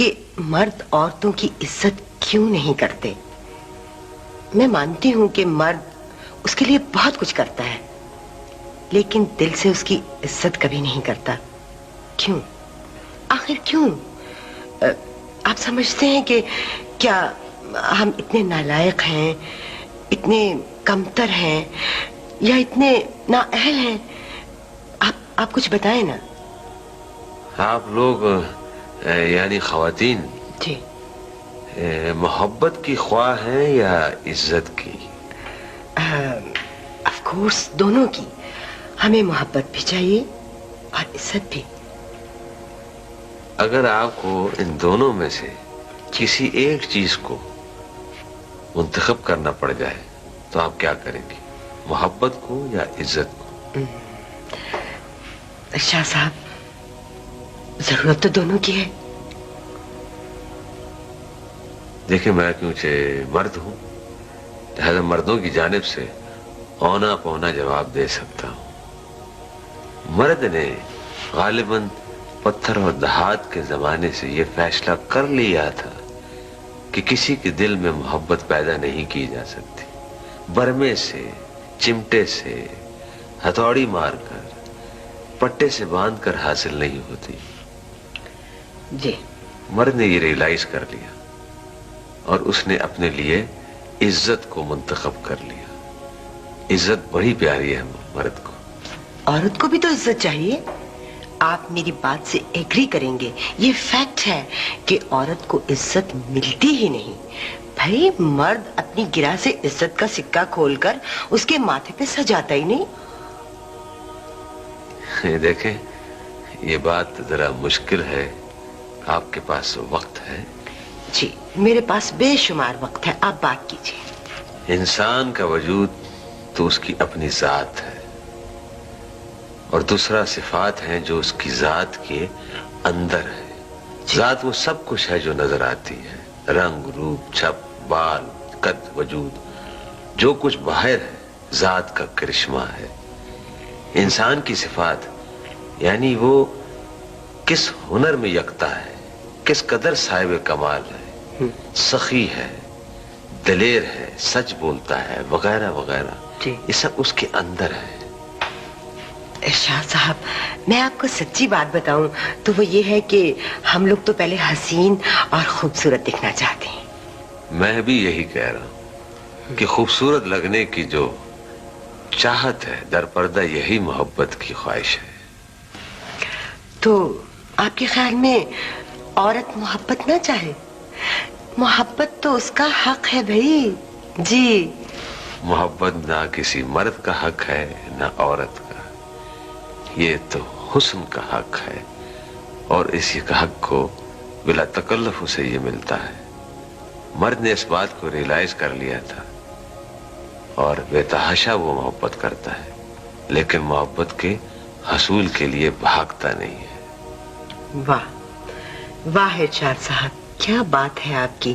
کہ مرد عورتوں کی عزت کیوں نہیں کرتے. میں مانتی ہوں کہ مرد اس کے لیے بہت کچھ کرتا ہے، لیکن دل سے اس کی عزت کبھی نہیں کرتا. کیوں؟ آخر کیوں؟ آپ سمجھتے ہیں کہ کیا ہم اتنے نالائق ہیں، اتنے کمتر ہیں، یا اتنے نااہل ہیں؟ آپ کچھ بتائیں نا. آپ لوگ یعنی خواتین جی محبت کی خواہ ہیں یا عزت کی؟ آف کورس دونوں کی. ہمیں محبت بھی چاہیے اور عزت بھی. اگر آپ کو ان دونوں میں سے کسی ایک چیز کو منتخب کرنا پڑ جائے تو آپ کیا کریں گے؟ محبت کو یا عزت کو؟ شاہ صاحب ضرورت تو دونوں کی ہے. دیکھیں میں کیونکہ مرد ہوں، لہذا مردوں کی جانب سے اونا پونا جواب دے سکتا ہوں. مرد نے غالباً پتھر اور دھات کے زمانے سے یہ فیصلہ کر لیا تھا کہ کسی کے دل میں محبت پیدا نہیں کی جا سکتی. برمے سے، چمٹے سے، ہتھوڑی مار کر، پٹے سے باندھ کر حاصل نہیں ہوتی. جی مرد نے یہ ریئلائز کر لیا اور اس نے اپنے لیے عزت کو منتخب کر لیا. عزت بڑی پیاری ہے مرد کو. عورت کو بھی تو عزت چاہیے. آپ میری بات سے ایگری کریں گے، یہ فیکٹ ہے کہ عورت کو عزت ملتی ہی نہیں. بھائی مرد اپنی گرہ سے عزت کا سکہ کھول کر اس کے ماتھے پہ سجاتا ہی نہیں. دیکھیں یہ بات ذرا مشکل ہے. آپ کے پاس وقت ہے؟ جی میرے پاس بے شمار وقت ہے، آپ بات کیجیے. انسان کا وجود تو اس کی اپنی ذات ہے، اور دوسرا صفات ہیں جو اس کی ذات کے اندر ہے. ذات وہ سب کچھ ہے جو نظر آتی ہے، رنگ، روپ، چھپ، بال، قد، وجود. جو کچھ باہر ہے ذات کا کرشمہ ہے. انسان کی صفات یعنی وہ کس ہنر میں یکتا ہے، کس قدر صاحب کمال ہے، سخی ہے، دلیر ہے، سچ بولتا ہے، وغیرہ وغیرہ. یہ سب اس کے اندر ہے. شاہ صاحب میں آپ کو سچی بات بتاؤں تو وہ یہ ہے کہ ہم لوگ تو پہلے حسین اور خوبصورت دکھنا چاہتے ہیں. میں بھی یہی کہہ رہا ہوں کہ خوبصورت لگنے کی جو چاہت ہے در پردہ یہی محبت کی خواہش ہے. تو آپ کے خیال میں عورت محبت نہ چاہے؟ محبت تو اس کا حق ہے بھائی. جی محبت نہ کسی مرد کا حق ہے نہ عورت کا. یہ تو حسن کا حق ہے، اور اسی کا حق کو بلا تکلف اسے یہ ملتا ہے. مرد نے اس بات کو ریئلائز کر لیا تھا اور بے تحاشا وہ محبت کرتا ہے، لیکن محبت کے حصول کے لیے بھاگتا نہیں ہے. واہ واہ ارشاد صاحب، کیا بات ہے آپ کی.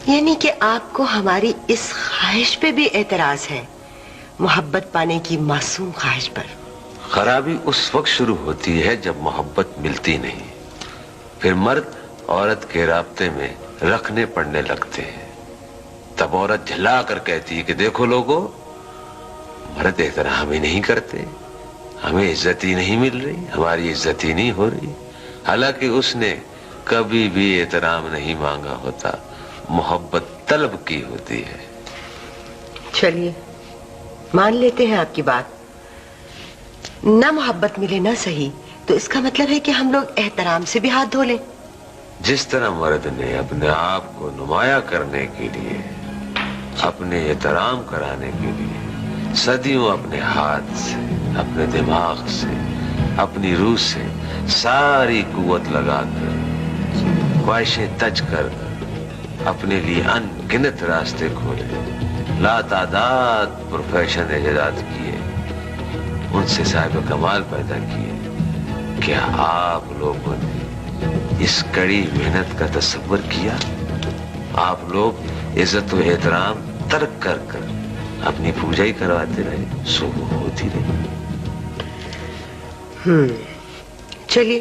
یعنی کہ آپ کو ہماری اس خواہش پہ بھی اعتراض ہے، محبت پانے کی معصوم خواہش پر. خرابی اس وقت شروع ہوتی ہے جب محبت ملتی نہیں. پھر مرد عورت کے رابطے میں رکھنے پڑنے لگتے ہیں. تب عورت جھلا کر کہتی ہے کہ دیکھو لوگو، مرد احترام ہی نہیں کرتے، ہمیں عزت ہی نہیں مل رہی، ہماری عزت ہی نہیں ہو رہی. حالانکہ اس نے کبھی بھی احترام نہیں مانگا ہوتا، محبت طلب کی ہوتی ہے. چلیے مان لیتے ہیں آپ کی بات. نہ محبت ملے نہ صحیح، تو اس کا مطلب ہے کہ ہم لوگ احترام سے بھی ہاتھ دھو لیں. جس طرح مرد نے اپنے آپ کو نمایاں کرنے کے لیے، اپنے احترام کرانے کے لیے صدیوں اپنے ہاتھ سے، اپنے دماغ سے، اپنی روح سے ساری قوت لگا کر، خواہشیں تج کر اپنے لیے ان گنت راستے کھولے، لاتعداد پروفیشن ایجاد کیے، ان سے صاحب کمال پیدا کیے، کیا آپ لوگوں نے اس کڑی محنت کا تصور کیا؟ آپ لوگ عزت و احترام ترک کر کر اپنی پوجا ہی کرواتے رہے، سو ہوتی رہی. چلیے